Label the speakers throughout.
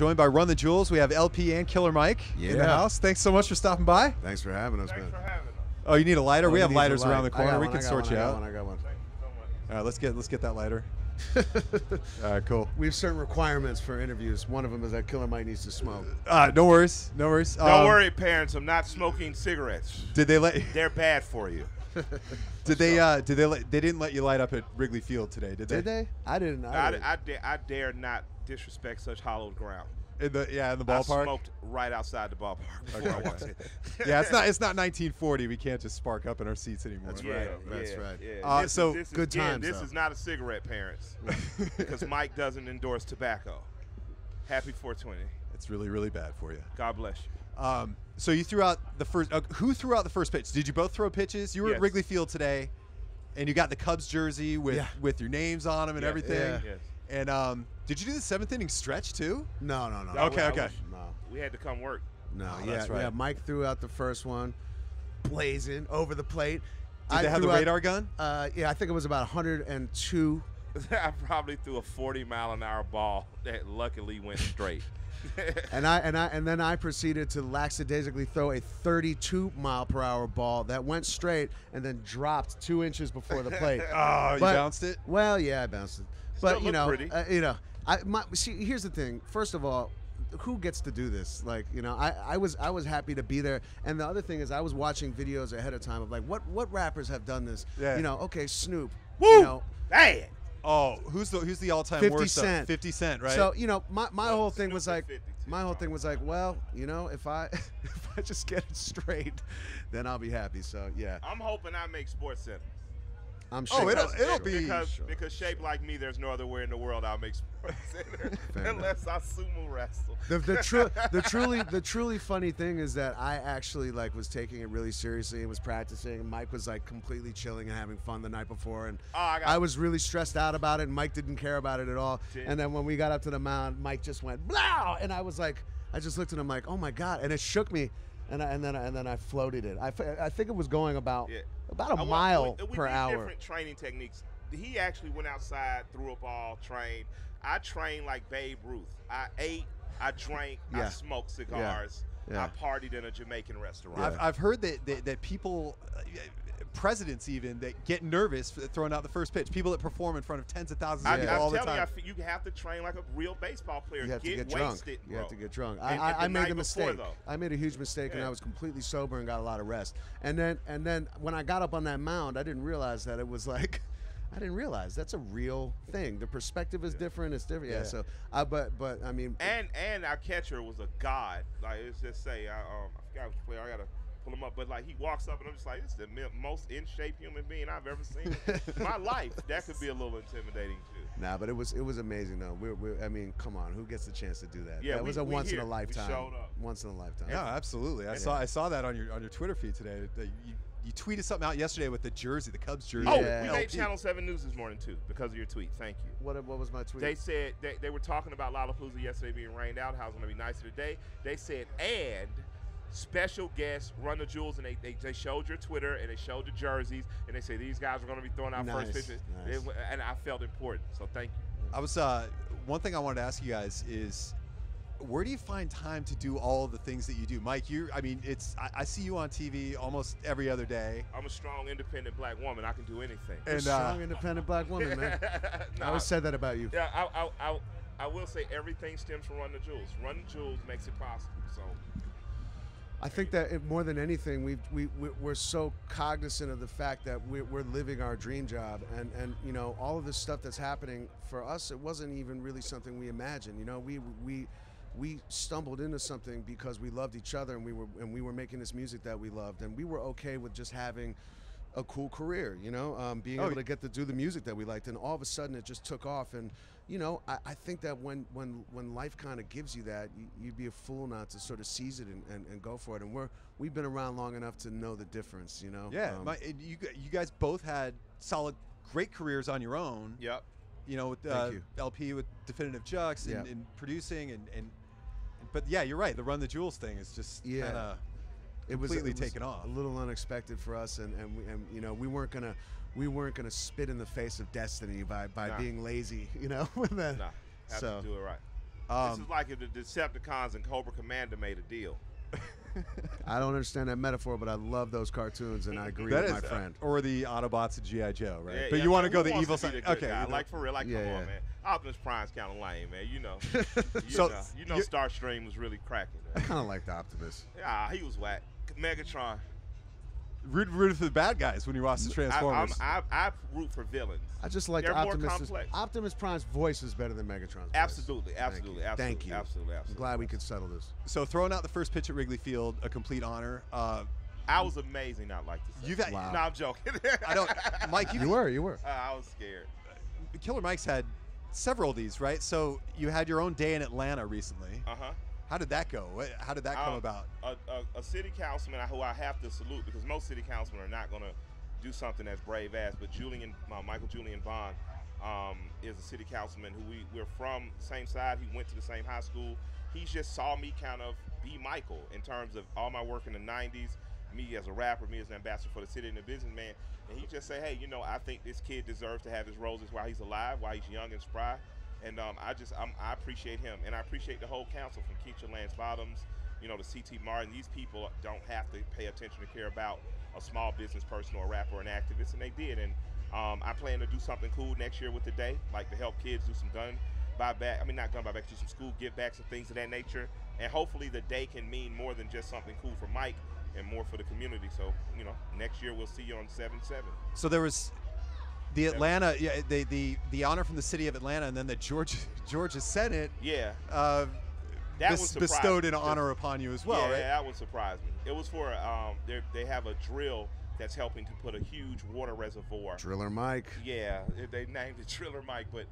Speaker 1: Joined by Run the Jewels. We have LP and Killer Mike in the house. Thanks so much for stopping by.
Speaker 2: Thanks for having us, man.
Speaker 3: Thanks for having us.
Speaker 1: Oh, you need a lighter?
Speaker 2: Oh,
Speaker 1: We have
Speaker 2: he needs a
Speaker 1: lighters
Speaker 2: light.
Speaker 1: around the corner. We can sort you out.
Speaker 2: I got one.
Speaker 3: Thank you so much.
Speaker 1: All right, let's get that lighter. All right, cool.
Speaker 2: We have certain requirements for interviews. One of them is that Killer Mike needs to smoke.
Speaker 1: No worries. No worries.
Speaker 3: Don't worry, parents. I'm not smoking cigarettes.
Speaker 1: Did they let?
Speaker 3: They're bad for you.
Speaker 1: Did they? They didn't let you light up at Wrigley Field today, did they?
Speaker 2: Did they? I didn't.
Speaker 3: I dare not disrespect such hallowed ground.
Speaker 1: In the
Speaker 3: I
Speaker 1: ballpark.
Speaker 3: smoked right outside the ballpark before I walked in.
Speaker 1: Yeah, it's not 1940. We can't just spark up in our seats anymore.
Speaker 2: That's
Speaker 3: Yeah,
Speaker 2: right. That's right.
Speaker 3: Yeah.
Speaker 1: So
Speaker 2: good times,
Speaker 3: This
Speaker 2: though.
Speaker 3: is not a cigarette, parents, because Mike doesn't endorse tobacco. Happy 420.
Speaker 1: It's really, really bad for you.
Speaker 3: God bless you.
Speaker 1: So you threw out the first. Who threw out the first pitch? Did you both throw pitches? You were at
Speaker 3: Yes.
Speaker 1: Wrigley Field today, and you got the Cubs jersey with your names on them and
Speaker 3: Yeah.
Speaker 1: everything.
Speaker 2: Yeah.
Speaker 3: Yes.
Speaker 1: And did you do the 7th inning stretch too?
Speaker 2: No.
Speaker 1: Okay.
Speaker 2: No.
Speaker 3: We had to come work.
Speaker 2: No.
Speaker 1: Oh,
Speaker 2: Yeah.
Speaker 1: that's right.
Speaker 2: Yeah. Mike threw out the first one, blazing over the plate.
Speaker 1: Did they have the radar gun?
Speaker 2: Yeah, I think it was about 102.
Speaker 3: I probably threw a 40-mile-an-hour ball that luckily went straight.
Speaker 2: And then I proceeded to lackadaisically throw a 32-mile-per-hour ball that went straight and then dropped 2 inches before the plate.
Speaker 1: Oh, you bounced it?
Speaker 2: Well, yeah, I bounced it. But
Speaker 3: Still look pretty.
Speaker 2: See, here's the thing. First of all, who gets to do this? Like, I was happy to be there. And the other thing is, I was watching videos ahead of time of like what rappers have done this.
Speaker 1: Yeah.
Speaker 2: Okay, Snoop.
Speaker 3: Woo! Hey!
Speaker 1: Oh, who's the all-time
Speaker 2: 50
Speaker 1: worst?
Speaker 2: Cent.
Speaker 1: 50 Cent, right?
Speaker 2: So my whole thing
Speaker 3: Snoop
Speaker 2: was
Speaker 3: is
Speaker 2: like,
Speaker 3: 50 too,
Speaker 2: well, if I if I just get it straight, then I'll be happy. So yeah,
Speaker 3: I'm hoping I make Sports Center.
Speaker 2: I'm sure.
Speaker 1: it'll be
Speaker 3: because shaped like me, there's no other way in the world I'll make Sports Center
Speaker 2: Fair
Speaker 3: unless I sumo wrestle.
Speaker 2: the truly funny thing is that I actually was taking it really seriously and was practicing. And Mike was completely chilling and having fun the night before, and I was really stressed out about it. And Mike didn't care about it at all. And then when we got up to the mound, Mike just went blah, and I was like, I just looked at him like, oh my god, and it shook me, and then I floated it. I think it was going about a mile per hour.
Speaker 3: Different training techniques. He actually went outside, threw a ball, trained. I trained like Babe Ruth. I ate, I drank, I smoked cigars.
Speaker 2: Yeah.
Speaker 3: I partied in a Jamaican restaurant.
Speaker 1: Yeah. I've heard that people, presidents even, that get nervous for throwing out the first pitch. People that perform in front of tens of thousands of people all the time.
Speaker 3: You have to train like a real baseball player.
Speaker 2: You have to get drunk. You have to get drunk.
Speaker 3: And
Speaker 2: I
Speaker 3: the
Speaker 2: made
Speaker 3: night
Speaker 2: a mistake.
Speaker 3: before, though.
Speaker 2: I made a huge mistake, and I was completely sober and got a lot of rest. And then when I got up on that mound, I didn't realize that it was like. I didn't realize that's a real thing. The perspective is different. It's different. Yeah. So, but I mean.
Speaker 3: And our catcher was a god. Like, let's just say, I forgot which player. I gotta pull him up. But like, he walks up and I'm just like, this is the most in shape human being I've ever seen in my life. That could be a little intimidating too.
Speaker 2: Nah, but it was amazing though. I mean, come on, who gets the chance to do that?
Speaker 3: Yeah,
Speaker 2: that was a once in a
Speaker 3: We
Speaker 2: lifetime.
Speaker 3: showed up.
Speaker 2: Once in a lifetime.
Speaker 1: No, absolutely. I saw that on your Twitter feed today. That you tweeted something out yesterday with the jersey, the Cubs jersey.
Speaker 3: Oh,
Speaker 2: Yeah.
Speaker 3: we made Channel 7 News this morning too because of your tweet. Thank you.
Speaker 2: What was my tweet?
Speaker 3: They said they were talking about Lollapalooza yesterday being rained out, how it's going to be nicer today. They said, and special guests Run the Jewels, and they showed your Twitter and they showed the jerseys, and they say these guys are going to be throwing out first pitches.
Speaker 2: Nice.
Speaker 3: And I felt important, so thank you.
Speaker 1: I was one thing I wanted to ask you guys is, where do you find time to do all of the things that you do? Mike, I see you on TV almost every other day.
Speaker 3: I'm a strong, independent black woman. I can do anything.
Speaker 1: And
Speaker 2: strong, independent black woman, man. I always said that about you.
Speaker 3: Yeah, I will say everything stems from Run the Jewels. Run the Jewels makes it possible. So
Speaker 2: I think that more than anything, we're so cognizant of the fact that we're living our dream job, and all of this stuff that's happening for us, it wasn't even really something we imagined. We stumbled into something because we loved each other, and we were making this music that we loved, and we were okay with just having a cool career, being able to get to do the music that we liked, and all of a sudden it just took off. And I think that when life kind of gives you that, you'd be a fool not to sort of seize it and go for it. And we've been around long enough to know the difference,
Speaker 1: Yeah, you guys both had solid, great careers on your own.
Speaker 3: Yep.
Speaker 1: With LP with Definitive Jux and producing but yeah, you're right. The Run the Jewels thing is just kind of completely taken off.
Speaker 2: A little unexpected for us, and we weren't gonna spit in the face of destiny by being lazy, with that.
Speaker 3: Nah, have to do it right. This is like if the Decepticons and Cobra Commander made a deal.
Speaker 2: I don't understand that metaphor, but I love those cartoons, and I agree with my friend.
Speaker 1: Or the Autobots of G.I. Joe, right?
Speaker 3: Yeah,
Speaker 1: but
Speaker 3: yeah,
Speaker 1: you want
Speaker 3: man,
Speaker 1: to go
Speaker 3: who
Speaker 1: the
Speaker 3: wants
Speaker 1: evil
Speaker 3: to be
Speaker 1: side.
Speaker 3: the good
Speaker 1: Okay.
Speaker 3: guy?
Speaker 1: You know.
Speaker 3: Like for real, like
Speaker 2: Yeah,
Speaker 3: come
Speaker 2: yeah.
Speaker 3: on, man. Optimus Prime's kind of lame, man. You know,
Speaker 1: So,
Speaker 3: Starscream was really cracking.
Speaker 2: I kind of liked Optimus.
Speaker 3: Yeah, he was whack. Megatron.
Speaker 1: Root for the bad guys when you watch the Transformers.
Speaker 3: I root for villains.
Speaker 2: I just like
Speaker 3: They're more
Speaker 2: Optimus.
Speaker 3: complex.
Speaker 2: Optimus Prime's voice is better than Megatron's voice.
Speaker 3: Absolutely, absolutely, absolutely.
Speaker 2: Thank you.
Speaker 3: Absolutely.
Speaker 2: I'm glad we could settle this.
Speaker 1: So throwing out the first pitch at Wrigley Field, a complete honor.
Speaker 3: I was amazing. I'd like to say.
Speaker 1: You've had,
Speaker 2: Wow.
Speaker 3: No, I'm joking.
Speaker 1: I don't, Mike.
Speaker 2: You were.
Speaker 3: I was scared.
Speaker 1: Killer Mike's had several of these, right? So you had your own day in Atlanta recently. How did that go? How did that come about?
Speaker 3: A city councilman who I have to salute, because most city councilmen are not going to do something as brave as, but Michael Julian Bond is a city councilman who we're from the same side. He went to the same high school. He just saw me kind of be Michael in terms of all my work in the 90s, me as a rapper, me as an ambassador for the city and a businessman. And he just said, hey, you know, I think this kid deserves to have his roses while he's alive, while he's young and spry. And I appreciate him, and I appreciate the whole council, from Keisha Lance Bottoms, you know, to C.T. Martin. These people don't have to pay attention to care about a small business person or a rapper or an activist, and they did. And I plan to do something cool next year with the day, like to help kids do some gun buyback. I mean, not gun buyback, do some school give backs and things of that nature. And hopefully the day can mean more than just something cool for Mike and more for the community. So, you know, next year we'll see you on 7/7.
Speaker 1: So there was the Atlanta, the honor from the city of Atlanta, and then the Georgia Senate.
Speaker 3: Yeah.
Speaker 1: That bestowed an honor upon you as well,
Speaker 3: yeah,
Speaker 1: right?
Speaker 3: Yeah, that would surprise me. It was for they have a drill that's helping to put a huge water reservoir.
Speaker 2: Driller Mike.
Speaker 3: Yeah, they named it Driller Mike, but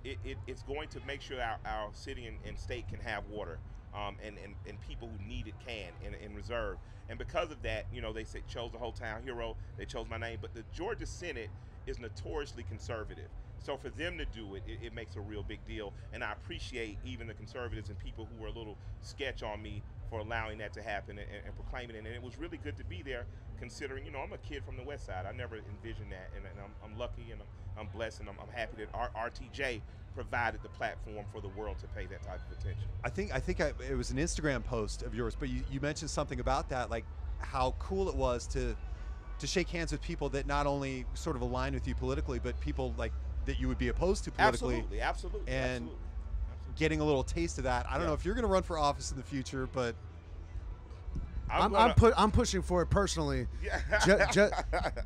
Speaker 3: it's going to make sure our city and state can have water, and people who need it can in reserve. And because of that, you know, they chose the whole town hero. They chose my name, but the Georgia Senate is notoriously conservative. So for them to do it, it makes a real big deal. And I appreciate even the conservatives and people who were a little sketch on me for allowing that to happen and proclaiming it. And it was really good to be there, considering, you know, I'm a kid from the West Side. I never envisioned that. And I'm lucky, and I'm blessed, and I'm happy that RTJ provided the platform for the world to pay that type of attention.
Speaker 1: I think it was an Instagram post of yours, but you mentioned something about that, like how cool it was to shake hands with people that not only sort of align with you politically, but people like that you would be opposed to politically.
Speaker 3: Absolutely.
Speaker 1: And getting a little taste of that. I don't know if you're going to run for office in the future, but
Speaker 2: I'm pushing for it personally,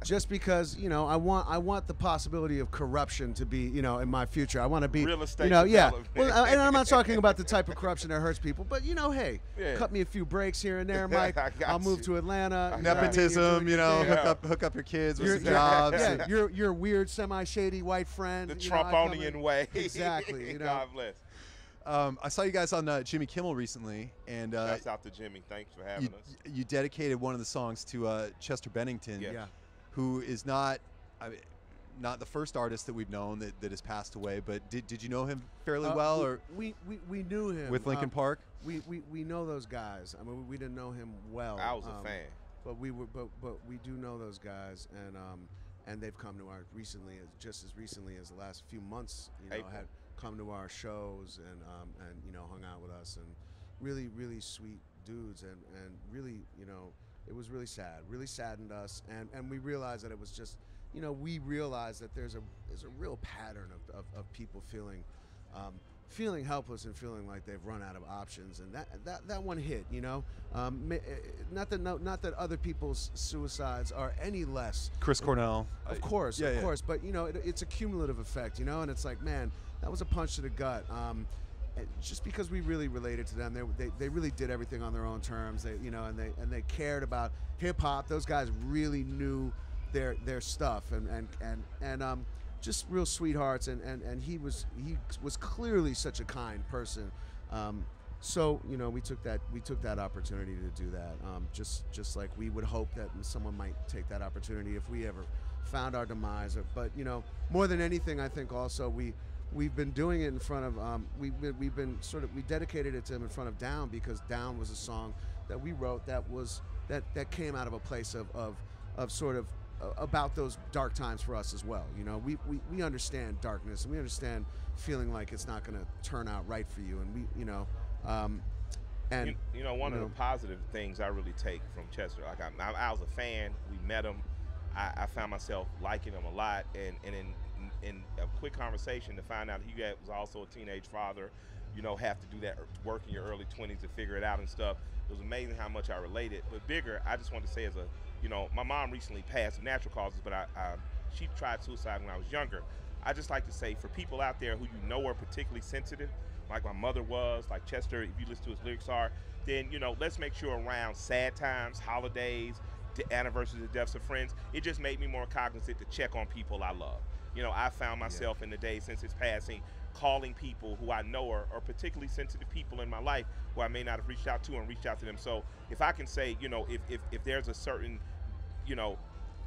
Speaker 2: just because, you know, I want the possibility of corruption to be, you know, in my future. I want to be
Speaker 3: real estate.
Speaker 2: You know, yeah.
Speaker 3: Development.
Speaker 2: Well, and I'm not talking about the type of corruption that hurts people, but, you know, hey, cut me a few breaks here and there, Mike. I'll move to Atlanta.
Speaker 1: Nepotism, you know, hook up your kids with some jobs.
Speaker 2: Yeah, your weird semi-shady white friend.
Speaker 3: The Trumponian way.
Speaker 2: Exactly. You know.
Speaker 3: God bless.
Speaker 1: I saw you guys on Jimmy Kimmel recently, and
Speaker 3: shouts out to Jimmy. Thanks for having us.
Speaker 1: You dedicated one of the songs to Chester Bennington, who is not the first artist that we've known that has passed away. But did you know him fairly well, or
Speaker 2: we knew him
Speaker 1: with Linkin Park?
Speaker 2: We know those guys. I mean, we didn't know him well.
Speaker 3: I was a fan,
Speaker 2: but we do know those guys, and they've come to our just as recently as the last few months. You know, had come to our shows and you know, hung out with us, and really sweet dudes, and really, you know, it was really saddened us, and we realized that it was just, you know, we realized that there's a real pattern of people feeling helpless and feeling like they've run out of options, and that one hit, you know. Not that other people's suicides are any less.
Speaker 1: Chris Cornell,
Speaker 2: of course, but you know, it's a cumulative effect, you know, and it's like, man, that was a punch to the gut. Just because we really related to them, they really did everything on their own terms. They, you know, and they cared about hip hop. Those guys really knew their stuff, and just real sweethearts. And he was clearly such a kind person. So, you know, we took that opportunity to do that. Just like we would hope that someone might take that opportunity if we ever found our demise. But, you know, more than anything, I think also we've been doing it in front of we dedicated it to him in front of Down, because Down was a song that we wrote that came out of a place of sort of about those dark times for us as well. You know, we understand darkness, and we understand feeling like it's not going to turn out right for you, and and
Speaker 3: you know, one of the positive things I really take from Chester, like I was a fan. We met him. I found myself liking him a lot, and in a quick conversation to find out he was also a teenage father, you know, have to do that work in your early 20s to figure it out and stuff. It was amazing how much I related. But bigger, I just wanted to say, you know, my mom recently passed of natural causes, but she tried suicide when I was younger. I just like to say, for people out there who you know are particularly sensitive, like my mother was, like Chester, if you listen to his lyrics are, then, you know, let's make sure around sad times, holidays, anniversaries, the deaths of friends, it just made me more cognizant to check on people I love. You know, I found myself in the days since his passing calling people who I know are particularly sensitive people in my life who I may not have reached out to and reached out to them. So if I can say, you know, if there's a certain, you know,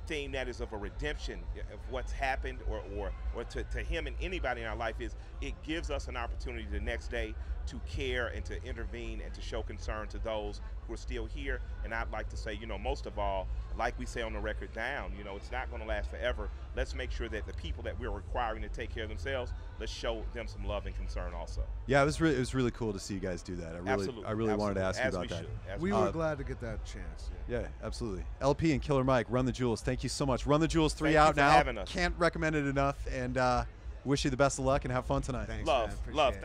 Speaker 3: thing that is of a redemption of what's happened or to him and anybody in our life, is it gives us an opportunity the next day to care and to intervene and to show concern to those who are still here. And I'd like to say, you know, most of all, like we say on the record down, you know, it's not going to last forever. Let's make sure that the people that we're requiring to take care of themselves, let's show them some love and concern also.
Speaker 1: Yeah, it was really cool to see you guys do that. I really wanted to ask you about that.
Speaker 2: We were glad to get that chance.
Speaker 1: Yeah, absolutely. LP and Killer Mike, Run the Jewels. Thank you so much. Run the Jewels 3 out now.
Speaker 3: Having us.
Speaker 1: Can't recommend it enough. And wish you the best of luck and have fun tonight.
Speaker 2: Thanks,
Speaker 3: love.
Speaker 2: Man.